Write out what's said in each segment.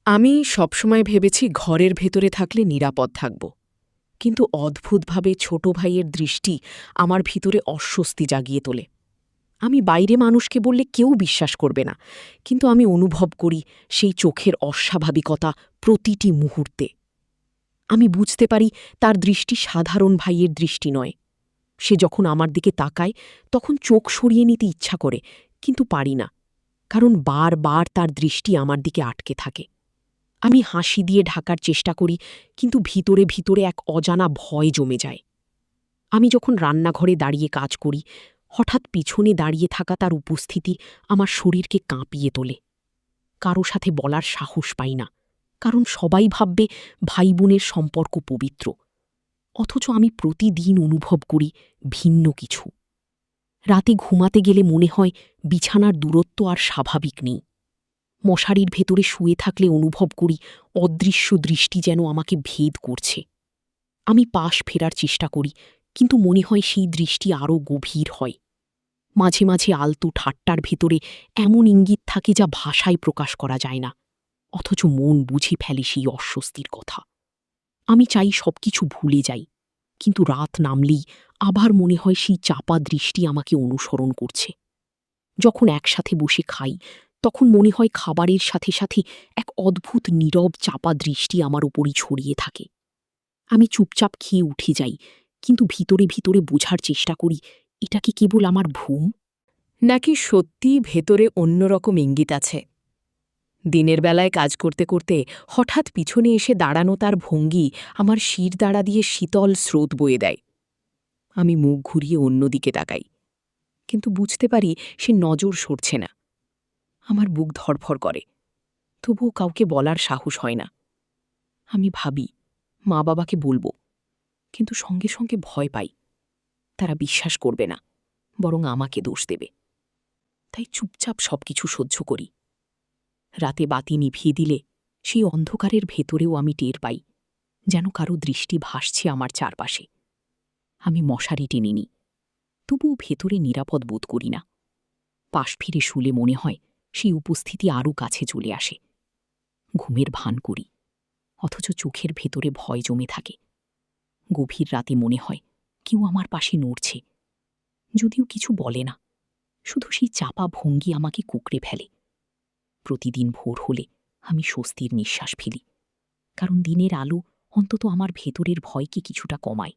আমি সবসময় ভেবেছি ঘরের ভেতরে থাকলে নিরাপদ থাকব, কিন্তু অদ্ভুতভাবে ছোট ভাইয়ের দৃষ্টি আমার ভিতরে অস্বস্তি জাগিয়ে তোলে। আমি বাইরে মানুষকে বললে কেউ বিশ্বাস করবে না, কিন্তু আমি অনুভব করি সেই চোখের অস্বাভাবিকতা প্রতিটি মুহূর্তে। আমি বুঝতে পারি তার দৃষ্টি সাধারণ ভাইয়ের দৃষ্টি নয়। সে যখন আমার দিকে তাকায় তখন চোখ সরিয়ে নিতে ইচ্ছা করে, কিন্তু পারি না, কারণ বারবার তার দৃষ্টি আমার দিকে আটকে থাকে। আমি হাসি দিয়ে ঢাকার চেষ্টা করি, কিন্তু ভিতরে ভিতরে এক অজানা ভয় জমে যায়। আমি যখন রান্নাঘরে দাঁড়িয়ে কাজ করি, হঠাৎ পিছনে দাঁড়িয়ে থাকা তার উপস্থিতি আমার শরীরকে কাঁপিয়ে তোলে। কারো সাথে বলার সাহস পাই না, কারণ সবাই ভাববে ভাই বোনের সম্পর্ক পবিত্র। অথচ আমি প্রতিদিন অনুভব করি ভিন্ন কিছু। রাতে ঘুমাতে গেলে মনে হয় বিছানার দূরত্ব আর স্বাভাবিক নেই। মশারির ভেতরে শুয়ে থাকলে অনুভব করি অদৃশ্য দৃষ্টি যেন আমাকে ভেদ করছে। আমি পাশ ফেরার চেষ্টা করি, কিন্তু মনে হয় সেই দৃষ্টি আরও গভীর হয়। মাঝে মাঝে আলতু ঠাট্টার ভেতরে এমন ইঙ্গিত থাকে যা ভাষায় প্রকাশ করা যায় না, অথচ মন বুঝে ফেলে সেই অস্বস্তির কথা। আমি চাই সবকিছু ভুলে যাই, কিন্তু রাত নামলেই আবার মনে হয় সেই চাপা দৃষ্টি আমাকে অনুসরণ করছে। যখন একসাথে বসে খাই, তখন মনে হয় খাবারের সাথে সাথে এক অদ্ভুত নীরব চাপা দৃষ্টি আমার উপরই ছড়িয়ে থাকে। আমি চুপচাপ খেয়ে উঠে যাই, কিন্তু ভিতরে ভিতরে বোঝার চেষ্টা করি এটা কি কেবল আমার ভ্রম, নাকি সত্যিই ভেতরে অন্যরকম ইঙ্গিত আছে। দিনের বেলায় কাজ করতে করতে হঠাৎ পিছনে এসে দাঁড়ানো তার ভঙ্গি আমার শির দাঁড়া দিয়ে শীতল স্রোত বয়ে দেয়। আমি মুখ ঘুরিয়ে অন্যদিকে তাকাই, কিন্তু বুঝতে পারি সে নজর সরছে না। আমার বুক ধড়ফড় করে, তবুও কাউকে বলার সাহস হয় না। আমি ভাবি মা বাবাকে বলবো, কিন্তু সঙ্গে সঙ্গে ভয় পাই তারা বিশ্বাস করবে না, বরং আমাকে দোষ দেবে। তাই চুপচাপ সবকিছু সহ্য করি। রাতে বাতি নিভিয়ে দিলে সেই অন্ধকারের ভেতরেও আমি টের পাই যেন কারো দৃষ্টি ভাসছে আমার চারপাশে। আমি মশারি টেনে নিই, তবুও ভেতরে নিরাপদ বোধ করি না। পাশ ফিরে শুলে মনে হয় সেই উপস্থিতি আরও কাছে চলে আসে। ঘুমের ভান করি, অথচ চোখের ভেতরে ভয় জমে থাকে। গভীর রাতে মনে হয় কেউ আমার পাশে নড়ছে, যদিও কিছু বলে না, শুধু সেই চাপা ভঙ্গি আমাকে কুঁকড়ে ফেলে। প্রতিদিন ভোর হলে আমি স্বস্তির নিঃশ্বাস ফেলি, কারণ দিনের আলো অন্তত আমার ভেতরের ভয়কে কিছুটা কমায়।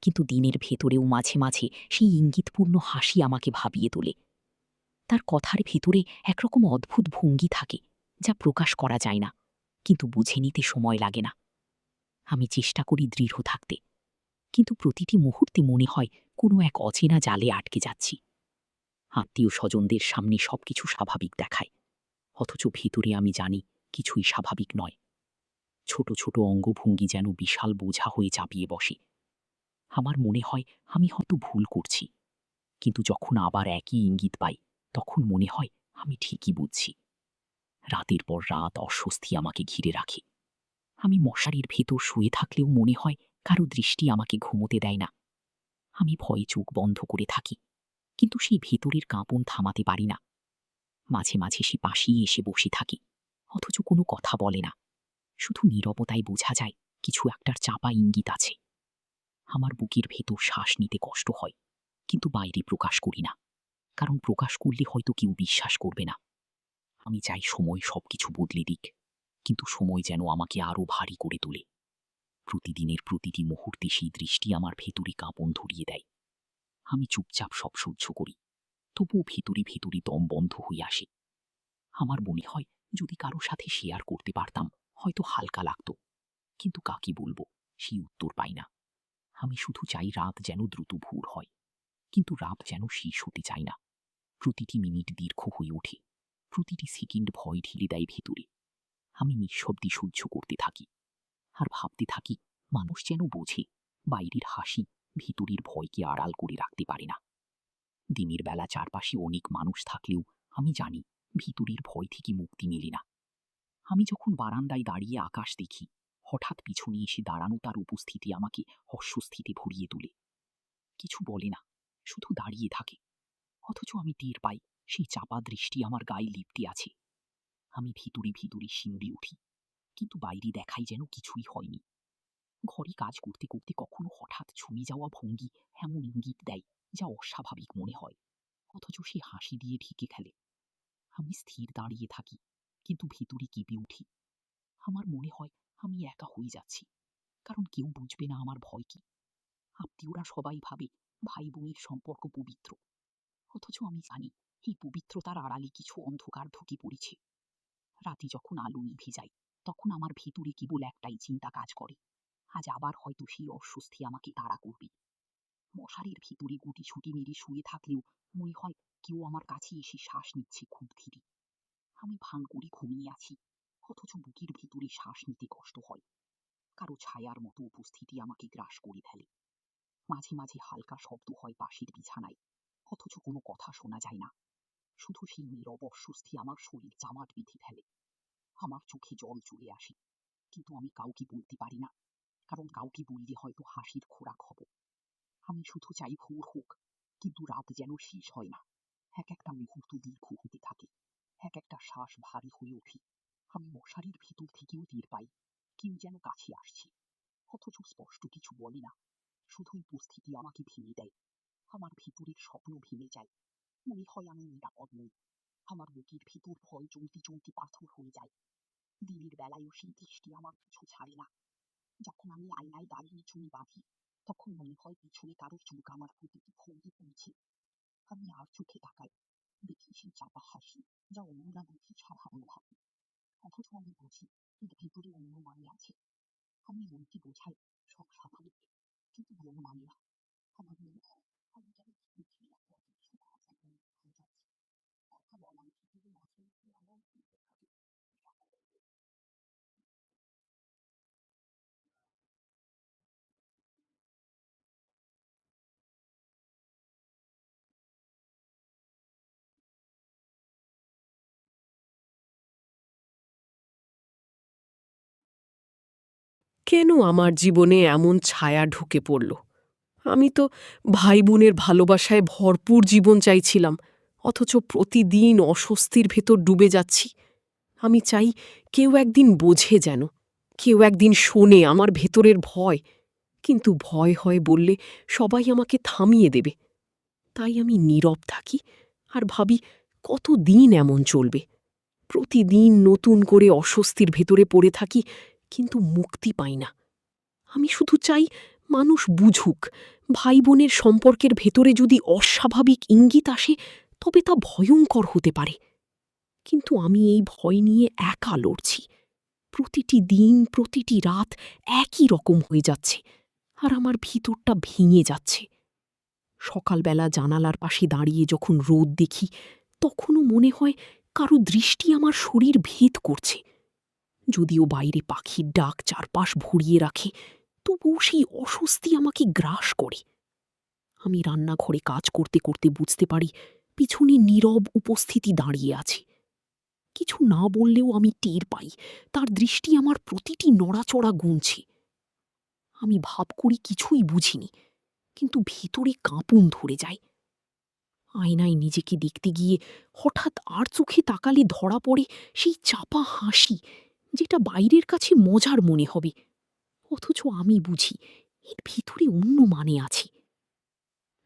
কিন্তু দিনের ভেতরেও মাঝে মাঝে সেই ইঙ্গিতপূর্ণ হাসি আমাকে ভাবিয়ে তোলে। তার কথার ভেতরে একরকম অদ্ভুত ভঙ্গি থাকে যা প্রকাশ করা যায় না, কিন্তু বুঝে নিতে সময় লাগে না। আমি চেষ্টা করি দৃঢ় থাকতে, কিন্তু প্রতিটি মুহূর্তে মনে হয় কোনো এক অচেনা জালে আটকে যাচ্ছি। আত্মীয় স্বজনদের সামনে সবকিছু স্বাভাবিক দেখায়, অথচ ভেতরে আমি জানি কিছুই স্বাভাবিক নয়। ছোট ছোট অঙ্গভঙ্গি যেন বিশাল বোঝা হয়ে চাপিয়ে বসে। আমার মনে হয় আমি হয়তো ভুল করছি, কিন্তু যখন আবার একই ইঙ্গিত পাই তখন মনে হয় আমি ঠিকই বুঝছি। রাতের পর রাত অস্বস্তি আমাকে ঘিরে রাখে। আমি মশারির ভেতর শুয়ে থাকলেও মনে হয় কারো দৃষ্টি আমাকে ঘুমোতে দেয় না। আমি ভয়ে চোখ বন্ধ করে থাকি, কিন্তু সেই ভেতরের কাঁপন থামাতে পারি না। মাঝে মাঝে সে পাশেই এসে বসে থাকি, অথচ কোনো কথা বলে না। শুধু নীরবতায় বোঝা যায় কিছু একটার চাপা ইঙ্গিত আছে। আমার বুকের ভেতর শ্বাস নিতে কষ্ট হয়, কিন্তু বাইরে প্রকাশ করি না, কারণ প্রকাশ করলে হয়তো কেউ বিশ্বাস করবে না। আমি চাই সময় সবকিছু বদলে দিক, কিন্তু সময় যেন আমাকে আরও ভারী করে তোলে। প্রতিদিনের প্রতিটি মুহূর্তে সেই দৃষ্টি আমার ভেতরে কাঁপন ধরিয়ে দেয়। আমি চুপচাপ সব সহ্য করি, তবুও ভেতরে ভেতরে দম বন্ধ হয়ে আসে। আমার মনে হয় যদি কারো সাথে শেয়ার করতে পারতাম হয়তো হালকা লাগতো, কিন্তু কাকে বলবো সেই উত্তর পাই না। আমি শুধু চাই রাত যেন দ্রুত ভোর হয়, কিন্তু রাত যেন শেষ হতে চায় না। প্রতিটি মিনিট দীর্ঘ হয়ে ওঠে, প্রতিটি সেকেন্ড ভয় ঢেলে দেয় ভেতরে। আমি নিঃশব্দে সহ্য করতে থাকি, আর ভাবতে থাকি মানুষ যেন বোঝে বাইরের হাসি ভিতরের ভয়কে আড়াল করে রাখতে পারে না। দিনের বেলা চারপাশে অনেক মানুষ থাকলেও আমি জানি ভিতরের ভয় থেকে মুক্তি মেলে না। আমি যখন বারান্দায় দাঁড়িয়ে আকাশ দেখি, হঠাৎ পিছনে এসে দাঁড়ানো তার উপস্থিতি আমাকে অস্বস্তিতে ভরিয়ে তোলে। কিছু বলে না, শুধু দাঁড়িয়ে থাকে, অথচ আমি টের পাই সেই চাপা দৃষ্টি আমার গায়ে লিপ্টে আছে। আমি ভিতরে ভিতরে শিউরে উঠি, কিন্তু বাইরে দেখাই যেন কিছুই হয়নি। ঘরে কাজ করতে করতে কখনো হঠাৎ ছুঁয়ে যাওয়া ভঙ্গি এমন ইঙ্গিত দেয় যা অস্বাভাবিক মনে হয়, অথচ সে হাসি দিয়ে ঢেকে খেলে। আমি স্থির দাঁড়িয়ে থাকি, কিন্তু ভিতরে কেঁপে উঠি। আমার মনে হয় আমি একা হয়ে যাচ্ছি, কারণ কেউ বুঝবে না আমার ভয় কি। আত্মীয়রা সবাই ভাবে ভাই বোনের সম্পর্ক পবিত্র, অথচ আমি জানি এই পবিত্রতার আড়ালে কিছু অন্ধকার ঢুকে পড়েছে। রাতে যখন আলো নিভে যায়, তখন আমার ভিতরে কেবল একটাই চিন্তা কাজ করে, আজ আবার হয়তো সেই অস্বস্তি আমাকে তাড়া করবে। মশারির ভিতরে গুটি ছুটি মেরে শুয়ে থাকলেও মনে হয় কেউ আমার কাছে এসে শ্বাস নিচ্ছে খুব ধীরে। আমি ভান করে ঘুমিয়ে আছি, অথচ বুকের ভিতরে শ্বাস নিতে কষ্ট হয়। কারো ছায়ার মতো উপস্থিতি আমাকে গ্রাস করে ফেলে। মাঝে মাঝে হালকা শব্দ হয় পাশের বিছানায়, অথচ কোনো কথা শোনা যায় না। শুধু সেই নীরব অস্বস্তি আমার শরীর জামাট বেঁধে ফেলে। আমার চোখে জল চলে আসে, কিন্তু আমি কাউকে বলতে পারি না, কারণ কাউকে বললে হয়তো হাসির খোরাক হব। আমি শুধু চাই ভোর হোক, কিন্তু রাত যেন শেষ হয় না। এক একটা মুহূর্ত দীর্ঘ হতে থাকে, এক একটা শ্বাস ভারী হয়ে ওঠে। আমি মশারির ভিতর থেকেও টের পাই কেউ যেন কাছে আসছে, অথচ স্পষ্ট কিছু বলে না। শুধু উপস্থিতি আমাকে ভেঙে দেয়। আমার ভিতরের স্বপ্ন ভেঙে যায়। মনে হয় আমি নিরাপদ নই। আমার বুকের ভিতর ভয় চলতে চলতে পাথর হয়ে যায়। দিনের বেলায়ও সেই দৃষ্টি আমার পিছু ছাড়ে না। যখন আমি আয়নায় দাঁড়িয়ে চুল বাঁধি, তখন মনে হয় পিছনে কারোর চোখ আমার প্রতিটি ভঙ্গি পড়ছে। আমি আর চোখে তাকাই, দেখি সেই চাপা হাসি, যা অন্যরা দেখি সাধারণ ভাবে, অথচ আমি বুঝি এর ভিতরে অন্য মানে আছে। আমি মনকে বোঝাই সব স্বাভাবিক, কিন্তু মন মানে না। আমার মনে হয় আমি যেন পৃথিবীর একটা অদৃশ্য ভাষা হয়ে যাচ্ছি। কথা বলার ভিতরে আসলে আমার থাকে। কেন আমার জীবনে এমন ছায়া ঢুকে পড়ল? আমি তো ভাই বোনের ভালোবাসায় ভরপুর জীবন চাইছিলাম, অথচ প্রতিদিন অস্বস্তির ভেতর ডুবে যাচ্ছি। আমি চাই কেউ একদিন বোঝে, যেন কেউ একদিন শোনে আমার ভেতরের ভয়, কিন্তু ভয় হয় বললে সবাই আমাকে থামিয়ে দেবে। তাই আমি নীরব থাকি আর ভাবি কতদিন এমন চলবে। প্রতিদিন নতুন করে অস্বস্তির ভেতরে পড়ে থাকি, কিন্তু মুক্তি পাই না। আমি শুধু চাই মানুষ বুঝুক, ভাই বোনের সম্পর্কের ভেতরে যদি অস্বাভাবিক ইঙ্গিত আসে তবে তা ভয়ঙ্কর হতে পারে। কিন্তু আমি এই ভয় নিয়ে একা লড়ছি। প্রতিটি দিন, প্রতিটি রাত একই রকম হয়ে যাচ্ছে, আর আমার ভিতরটা ভেঙে যাচ্ছে। সকালবেলা জানালার পাশে দাঁড়িয়ে যখন রোদ দেখি, তখনও মনে হয় কারো দৃষ্টি আমার শরীর ভেদ করছে। যদিও বাইরে পাখির ডাক চারপাশ ভরিয়ে রাখে, তবুও সেই অস্বস্তি আমাকে গ্রাস করে। আমি রান্নাঘরে কাজ করতে করতে বুঝতে পারি পিছনে নীরব উপস্থিতি দাঁড়িয়ে আছে। কিছু না বললেও আমি টের পাই তার দৃষ্টি আমার প্রতিটি নড়াচড়া গুনছে। আমি ভাব করি কিছুই বুঝিনি, কিন্তু ভিতরে কাঁপুন ধরে যায়। আয়নায় নিজেকে দেখতে গিয়ে হঠাৎ আর চোখে তাকালে ধরা পড়ে সেই চাপা হাসি, যেটা বাইরের কাছে মজার মনে হবে, অথচ আমি বুঝি এর ভিতরে অন্য মানে আছে।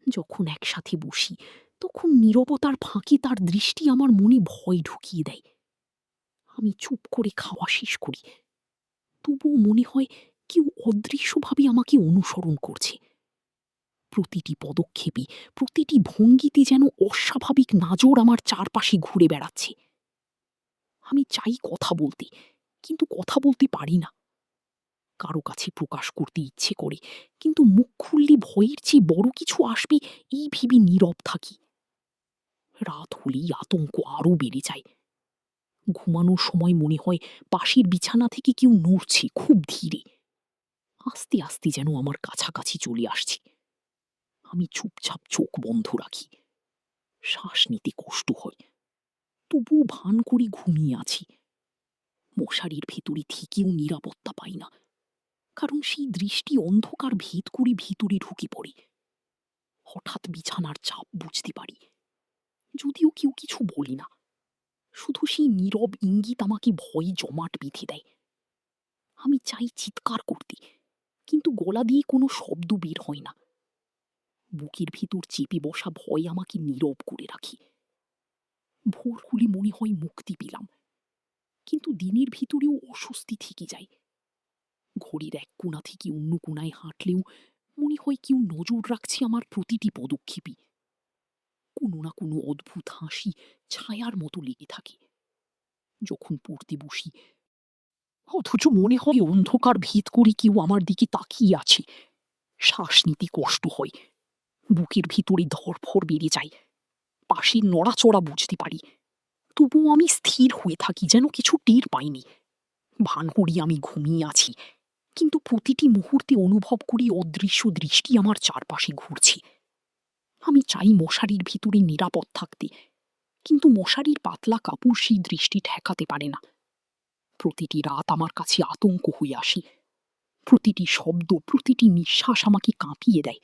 যখন একসাথে বসি, তখন নীরবতার ফাঁকে তার দৃষ্টি আমার মনে ভয় ঢুকিয়ে দেয়। আমি চুপ করে খাওয়া শেষ করি, তবুও মনে হয় কেউ অদৃশ্যভাবে আমাকে অনুসরণ করছে। প্রতিটি পদক্ষেপে, প্রতিটি ভঙ্গিতে যেন অস্বাভাবিক নাজর আমার চারপাশে ঘুরে বেড়াচ্ছে। আমি চাই কথা বলতে, কিন্তু কথা বলতে পারি না। কারো কাছে প্রকাশ করতে ইচ্ছে করে, কিন্তু মুখ খুললে ভয়ের চেয়ে বড় কিছু আসবে এই ভেবে নীরব থাকি। রাত হলেই আতঙ্ক আরো বেড়ে যায়। ঘুমানোর সময় মনে হয় পাশের বিছানা থেকে কেউ নড়ছে খুব ধীরে, আস্তে আস্তে যেন আমার কাছাকাছি চলে আসছে। আমি চুপচাপ চোখ বন্ধ রাখি। শ্বাস নিতে কষ্ট হয়, তবুও ভান করে ঘুমিয়ে আছি। মশারির ভেতরে থেকেও নিরাপত্তা পাই না, কারণ সেই দৃষ্টি অন্ধকার ভেদ করে ভিতরে ঢুকে পড়ে। হঠাৎ বিছানার চাপ বুঝতে পারি, যদিও কেউ কিছু বলি না। শুধু সেই নীরব ইঙ্গিত আমাকে ভয়ে জমাট বেঁধে দেয়। আমি চাই চিৎকার করতে, কিন্তু গলা দিয়ে কোনো শব্দ বের হয় না। বুকের ভিতর চেপে বসা ভয় আমাকে নীরব করে রাখি। ভোর হলে মনে হয় মুক্তি পেলাম, কিন্তু দিনের ভিতরেও অস্বস্তি থেকে যায়। ঘড়ির এক কোণা থেকে অন্য কোণায় হাঁটলেও মনে হয় কেউ নজর রাখছে আমার প্রতিটি পদক্ষেপে। কোনো না কোনো অদ্ভুত হাসি ছায়ার মতো লেগে থাকে যখন পড়তে বসি, অথচ মনে হয় অন্ধকার ভেদ করে কেউ আমার দিকে তাকিয়ে আছে। শ্বাস নিতে কষ্ট হয়, বুকের ভিতরে ধড়ফড় বেড়ে যায়, পাশের নড়াচড়া বুঝতে পারি। তবুও আমি স্থির হয়ে থাকি, যেন কিছু টের পাইনি। ভান করি আমি ঘুমিয়ে আছি, কিন্তু প্রতিটি মুহূর্তে অনুভব করি অদৃশ্য দৃষ্টি আমার চারপাশে ঘুরছে। আমি চাই মশারির ভিতরে নিরাপদ থাকতে, কিন্তু মশারির পাতলা কাপড় সেই দৃষ্টি ঠেকাতে পারে না। প্রতিটি রাত আমার কাছে আতঙ্ক হয়ে আসে। প্রতিটি শব্দ, প্রতিটি নিঃশ্বাস আমাকে কাঁপিয়ে দেয়।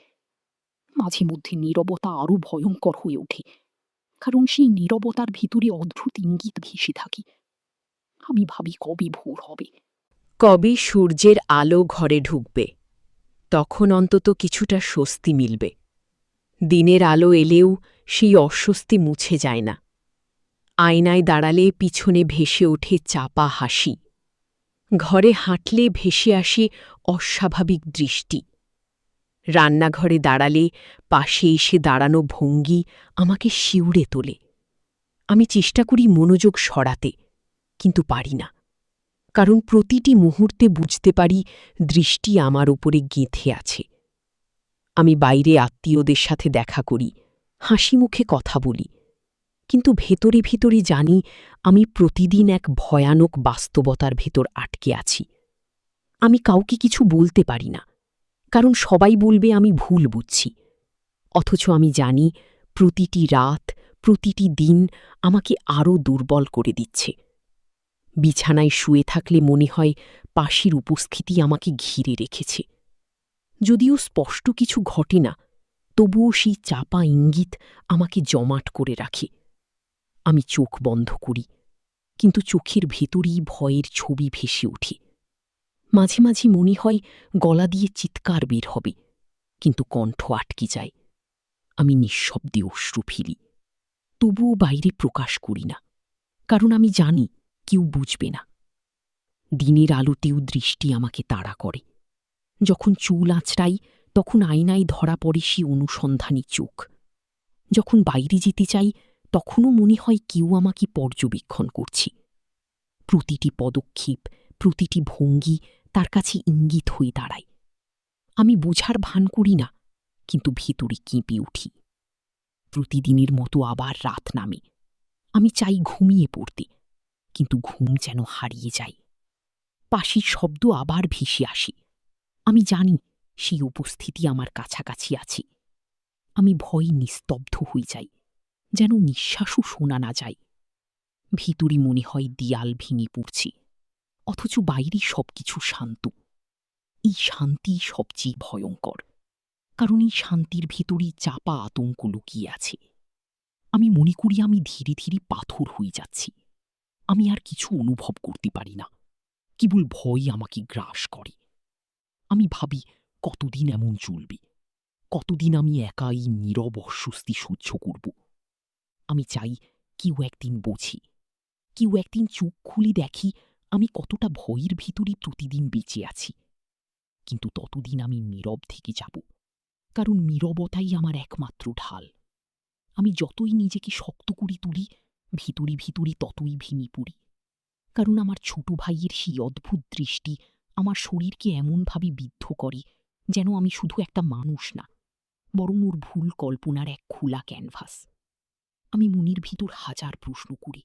মাঝে মধ্যে নীরবতা আরো ভয়ঙ্কর হয়ে ওঠে, কারণ সেই নীরবতার ভিতরে অদ্ভুত ইঙ্গিত ভেসে থাকে। আমি ভাবি কবে ভোর হবে, কবে সূর্যের আলো ঘরে ঢুকবে, তখন অন্তত কিছুটা স্বস্তি মিলবে। দিনের আলো এলেও সেই অস্বস্তি মুছে যায় না। আয়নায় দাঁড়ালে পিছনে ভেসে ওঠে চাপা হাসি। ঘরে হাঁটলে ভেসে আসে অস্বাভাবিক দৃষ্টি। রান্নাঘরে দাঁড়ালে পাশে এসে দাঁড়ানো ভঙ্গি আমাকে শিউরে তোলে। আমি চেষ্টা করি মনোযোগ সরাতে, কিন্তু পারি না, কারণ প্রতিটি মুহূর্তে বুঝতে পারি দৃষ্টি আমার উপরে গেঁথে আছে। আমি বাইরে আত্মীয়দের সাথে দেখা করি, হাসি মুখে কথা বলি, কিন্তু ভেতরে ভেতরে জানি আমি প্রতিদিন এক ভয়ানক বাস্তবতার ভেতর আটকে আছি। আমি কাউকে কিছু বলতে পারি না, কারণ সবাই বলবে আমি ভুল বুঝছি। অথচ আমি জানি প্রতিটি রাত, প্রতিটি দিন আমাকে আরও দুর্বল করে দিচ্ছে। বিছানায় শুয়ে থাকলে মনে হয় পাশের উপস্থিতি আমাকে ঘিরে রেখেছে। যদিও স্পষ্ট কিছু ঘটে না, তবুও সেই চাপা ইঙ্গিত আমাকে জমাট করে রাখে। আমি চোখ বন্ধ করি, কিন্তু চোখের ভেতরেই ভয়ের ছবি ভেসে ওঠে। মাঝে মাঝে মনে হয় গলা দিয়ে চিৎকার বের হবে, কিন্তু কণ্ঠ আটকে যায়। আমি নিঃশব্দে অশ্রু ফেলি, তবুও বাইরে প্রকাশ করি না, কারণ আমি জানি কেউ বুঝবে না। দিনের আলোতেও দৃষ্টি আমাকে তাড়া করে। যখন চুল আঁচড়াই, তখন আয়নায় ধরা পড়ে সে অনুসন্ধানী চোখ। যখন বাইরে যেতে চাই, তখনও মনে হয় কেউ আমাকে পর্যবেক্ষণ করছে। প্রতিটি পদক্ষেপ, প্রতিটি ভঙ্গি তার কাছে ইঙ্গিত হয়ে দাঁড়ায়। আমি বোঝার ভান করি না, কিন্তু ভেতরে কেঁপে উঠি। প্রতিদিনের মতো আবার রাত নামে। আমি চাই ঘুমিয়ে পড়তে, কিন্তু ঘুম যেন হারিয়ে যায়। পাশের শব্দ আবার ভেসে আসে। আমি জানি সেই উপস্থিতি আমার কাছাকাছি আছে। আমি ভয়ে নিস্তব্ধ হয়ে যাই, যেন নিঃশ্বাসও শোনা না যায়। ভিতরে মনে হয় দেয়াল ভেঙে পড়ছে, অথচ বাইরে সবকিছু শান্ত। এই শান্তি সবচেয়ে ভয়ঙ্কর, কারণ এই শান্তির ভেতরেই চাপা আতঙ্ক লুকিয়ে আছে। আমি মনে করি আমি ধীরে ধীরে পাথর হয়ে যাচ্ছি। আমি আর কিছু অনুভব করতে পারি না, কেবল ভয় আমাকে গ্রাস করে। আমি ভাবি কতদিন এমন চলবে, কতদিন আমি একা এই নীরব অস্বস্তি সহ্য করব। আমি চাই কেউ একদিন বোঝে, কেউ একদিন চোখ খুলে দেখি আমি কতটা ভয়ের ভিতরে প্রতিদিন বেঁচে আছি। কিন্তু ততদিন আমি নীরব থেকে যাব, কারণ নীরবতাই আমার একমাত্র ঢাল। আমি যতই নিজেকে শক্ত করে তুলি, ভিতরে ভিতরে ততই ভেঙে পড়ি, কারণ আমার ছোট ভাইয়ের সেই অদ্ভুত দৃষ্টি আমার শরীরকে এমনভাবে বিদ্ধ করে, যেন আমি শুধু একটা মানুষ না, বরং ওর ভুল কল্পনার এক খোলা ক্যানভাস। আমি মনের ভিতর হাজার প্রশ্ন করি,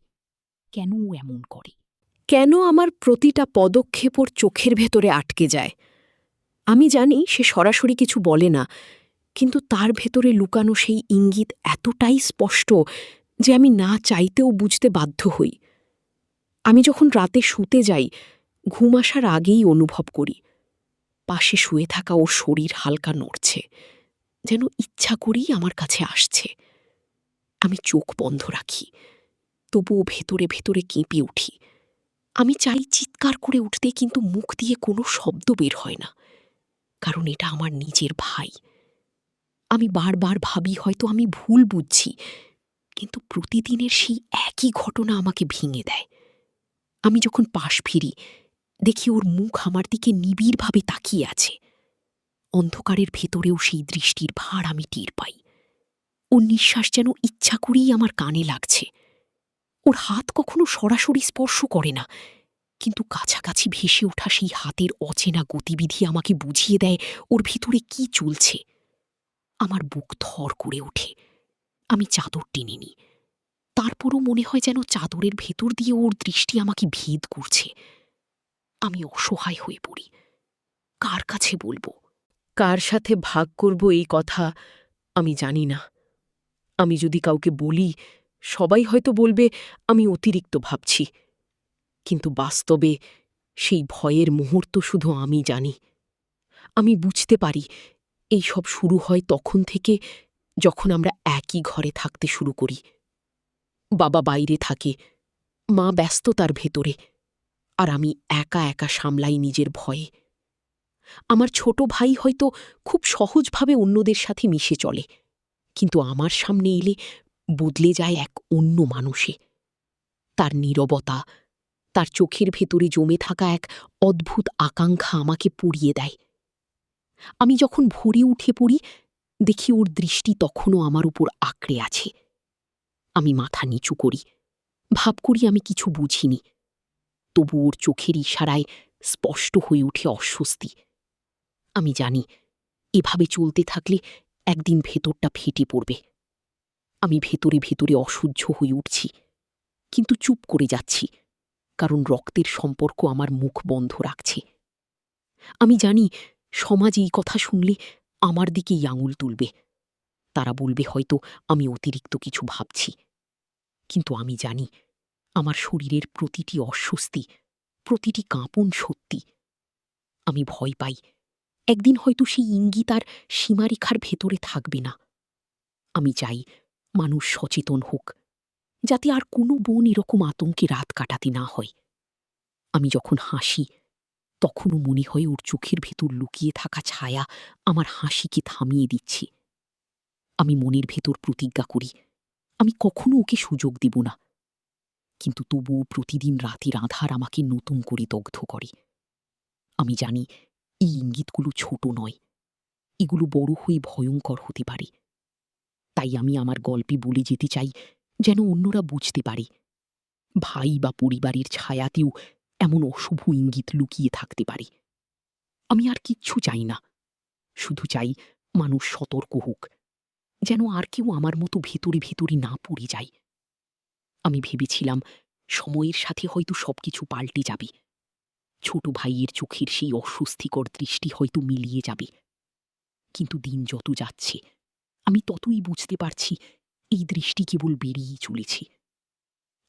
কেন ও এমন করে? কেন আমার প্রতিটা পদক্ষেপ ওর চোখের ভেতরে আটকে যায়? আমি জানি সে সরাসরি কিছু বলে না, কিন্তু তার ভেতরে লুকানো সেই ইঙ্গিত এতটাই স্পষ্ট যে আমি না চাইতেও বুঝতে বাধ্য হই। আমি যখন রাতে শুতে যাই, ঘুম আসার আগেই অনুভব করি পাশে শুয়ে থাকা ওর শরীর হালকা নড়ছে, যেন ইচ্ছা করেই আমার কাছে আসছে। আমি চোখ বন্ধ রাখি, তবুও ভেতরে ভেতরে কেঁপে উঠি। আমি চাই চিৎকার করে উঠতে, কিন্তু মুখ দিয়ে কোনো শব্দ বের হয় না, কারণ এটা আমার নিজের ভাই। আমি বারবার ভাবি হয়তো আমি ভুল বুঝছি, কিন্তু প্রতিদিনের সেই একই ঘটনা আমাকে ভেঙে দেয়। আমি যখন পাশ ফিরি, দেখি ওর মুখ আমার দিকে নিবিড়ভাবে তাকিয়ে আছে। অন্ধকারের ভেতরেও সেই দৃষ্টির ভার আমি টের পাই। ওর নিঃশ্বাস যেন ইচ্ছা করেই আমার কানে লাগছে। ওর হাত কখনো সরাসরি স্পর্শ করে না, কিন্তু কাছাকাছি ভেসে ওঠা সেই হাতের অচেনা গতিবিধি আমাকে বুঝিয়ে দেয় ওর ভিতরে কি চলছে। আমার বুক থর করে ওঠে। আমি চাদর টেনে নিই। তারপরও মনে হয় যেন চাদরের ভেতর দিয়ে ওর দৃষ্টি আমাকে ভেদ করছে। আমি অসহায় হয়ে পড়ি। কার কাছে বলবো, কার সাথে ভাগ করব এই কথা আমি জানি না। আমি যদি কাউকে বলি, সবাই হয়তো বলবে আমি অতিরিক্ত ভাবছি, কিন্তু বাস্তবে সেই ভয়ের মুহূর্ত শুধু আমি জানি। আমি বুঝতে পারি এই সব শুরু হয় তখন থেকে, যখন আমরা একই ঘরে থাকতে শুরু করি। বাবা বাইরে থাকে, মা ব্যস্ততার ভেতরে, আর আমি একা একা সামলাই নিজের ভয়ে। আমার ছোট ভাই হয়তো খুব সহজভাবে অন্যদের সাথে মিশে চলে, কিন্তু আমার সামনে এলে বদলে যায় এক অন্য মানুষে। তার নীরবতা, তার চোখের ভেতরে জমে থাকা এক অদ্ভুত আকাঙ্ক্ষা আমাকে পুড়িয়ে দেয়। আমি যখন ভোরে উঠে পড়ি, দেখি ওর দৃষ্টি তখনও আমার উপর আঁকড়ে আছে। আমি মাথা নিচু করি, ভাব করি আমি কিছু বুঝিনি। তবু ওর চোখের ইশারায় স্পষ্ট হয়ে উঠে অস্বস্তি। আমি জানি এভাবে চলতে থাকলে একদিন ভেতরটা ফেটে পড়বে। আমি ভেতরে ভেতরে অসহ্য হয়ে উঠছি, কিন্তু চুপ করে যাচ্ছি, কারণ রক্তের সম্পর্ক আমার মুখ বন্ধ রাখছে। আমি জানি সমাজ এই কথা শুনলে আমার দিকেই আঙুল তুলবে। তারা বলবে হয়তো আমি অতিরিক্ত কিছু ভাবছি, কিন্তু আমি জানি আমার শরীরের প্রতিটি অস্বস্তি, প্রতিটি কাঁপন সত্যি। আমি ভয় পাই একদিন হয়তো সেই ইঙ্গিত আর সীমারেখার ভেতরে থাকবে না। আমি চাই মানুষ সচেতন হোক, যাতে আর কোনো বোন এরকম আতঙ্কে রাত কাটাতে না হয়। আমি যখন হাসি, তখনও মনে হয় ওর চোখের ভেতর লুকিয়ে থাকা ছায়া আমার হাসিকে থামিয়ে দিচ্ছে। আমি মনের ভেতর প্রতিজ্ঞা করি আমি কখনো ওকে সুযোগ দেব না, কিন্তু তবুও প্রতিদিন রাতের আঁধার আমাকে নতুন করে দগ্ধ করে। আমি জানি এই ইঙ্গিতগুলো ছোট নয়, এগুলো বড় হয়ে ভয়ঙ্কর হতে পারে। তাই আমি আমার গল্পে বলে যেতে চাই, যেন অন্যরা বুঝতে পারে ভাই বা পরিবারের ছায়াতেও এমন অশুভ ইঙ্গিত লুকিয়ে থাকতে পারে। আমি আর কিচ্ছু চাই না, শুধু চাই মানুষ সতর্ক হোক, যেন আর কেউ আমার মতো ভেতরে ভেতরে না পড়ে যায়। আমি ভেবেছিলাম সময়ের সাথে হয়তো সবকিছু পাল্টে যাবে। ছোট ভাইয়ের চোখের সেই অস্বস্তিকর দৃষ্টি হয়তো মিলিয়ে যাবে, কিন্তু দিন যত যাচ্ছে আমি ততই বুঝতে পারছি এই দৃষ্টি কেবল বেরিয়েই চলেছে।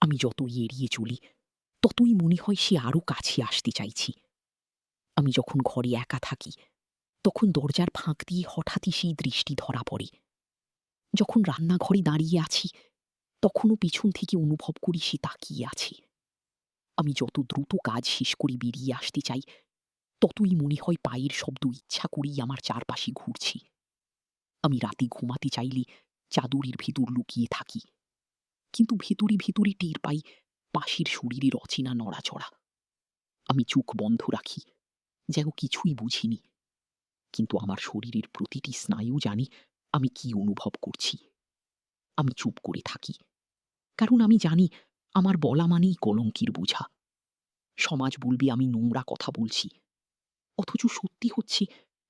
আমি যতই এড়িয়ে চলি, ততই মনে হয় সে আরও কাছে আসতে চাইছি। আমি যখন ঘরে একা থাকি, তখন দরজার ফাঁক দিয়ে হঠাৎই সেই দৃষ্টি ধরা পড়ে। যখন রান্নাঘরে দাঁড়িয়ে আছি, তখনও পিছন থেকে অনুভব করি সে তাকিয়ে আছে। আমি যত দ্রুত কাজ শেষ করে বেরিয়ে আসতে চাই, ততই মনে হয় পায়ের শব্দ ইচ্ছা করেই আমার চারপাশে ঘুরছি। আমি রাতে ঘুমাতে চাইলে চাদরের ভেতর লুকিয়ে থাকি, কিন্তু ভেতরে ভেতরে টের পাই পাশের শরীরের অচেনা নড়াচড়া। আমি চোখ বন্ধ রাখি, যেন কিছুই বুঝিনি, কিন্তু আমার শরীরের প্রতিটি স্নায়ু জানি আমি কি অনুভব করছি। আমি চুপ করে থাকি, কারণ আমি জানি আমার বলা মানেই কলঙ্কের বোঝা। সমাজ বলবে আমি নোংরা কথা বলছি, অথচ সত্যি হচ্ছে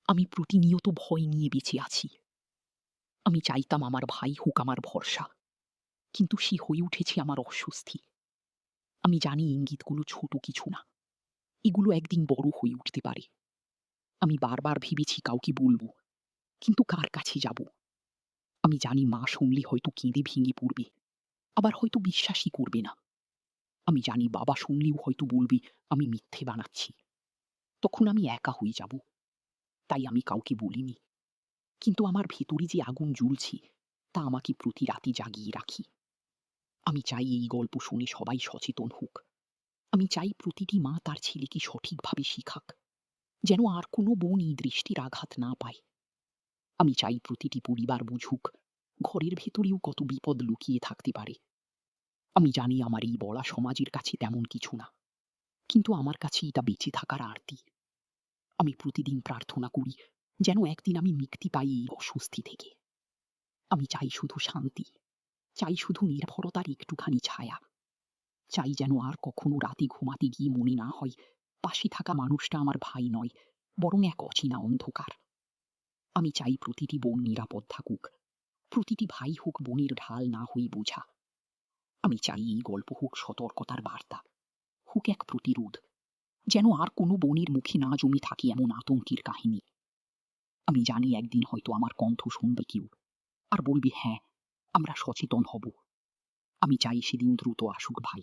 আমি প্রতিনিয়ত ভয় নিয়ে বেঁচে আছি। আমি চাইতাম আমার ভাই হোক আমার ভরসা, কিন্তু সে হয়ে উঠেছে আমার অস্বস্তি। আমি জানি ইঙ্গিতগুলো ছোট কিছু না, এগুলো একদিন বড় হয়ে উঠতে পারে। আমি বারবার ভেবেছি কাউকে বলবো, কিন্তু কার কাছে যাব? আমি জানি মা শুনলে হয়তো কেঁদে ভেঙে পড়বে, আবার হয়তো বিশ্বাসই করবে না। আমি জানি বাবা শুনলেও হয়তো বলবে আমি মিথ্যে বানাচ্ছি। তখন আমি একা হয়ে যাব। তাই আমি কাউকে বলিনি, কিন্তু আমার ভেতরে যে আগুন জ্বলছে তা আমাকে প্রতি রাতে জাগিয়ে রাখি। আমি চাই এই গল্প শুনে সবাই সচেতন হোক। আমি চাই প্রতিটি মা তার ছেলেকে সঠিকভাবে শিখাক, যেন আর কোনো বোন এই দৃষ্টির আঘাত না পায়। আমি চাই প্রতিটি পরিবার বুঝুক ঘরের ভেতরেও কত বিপদ লুকিয়ে থাকতে পারে। আমি জানি আমার এই বলা সমাজের কাছে তেমন কিছু না, কিন্তু আমার কাছে এটা বেঁচে থাকার আরতি। আমি প্রতিদিন প্রার্থনা করি যেন একদিন আমি মুক্তি পাই এই অস্বস্তি থেকে। আমি চাই শুধু শান্তি, চাই শুধু নির্ভরতার একটুখানি ছায়া, চাই যেন আর কখনো রাতে ঘুমাতে গিয়ে মনে না হয় পাশে থাকা মানুষটা আমার ভাই নয়, বরং এক অচেনা অন্ধকার। আমি চাই প্রতিটি বোন নিরাপদ থাকুক, প্রতিটি ভাই হোক বোনের ঢাল না হয়ে বোঝা। আমি চাই এই গল্প হোক সতর্কতার বার্তা, হোক এক প্রতিরোধ, যেন আর কোনো বোনের মুখে না জমে থাকে এমন আতঙ্কের কাহিনী। আমি জানি একদিন হয়তো আমার কণ্ঠ শুনবে কেউ, আর বলবে হ্যাঁ, আমরা সচেতন হব। আমি চাই সেদিন দ্রুত আসুক ভাই।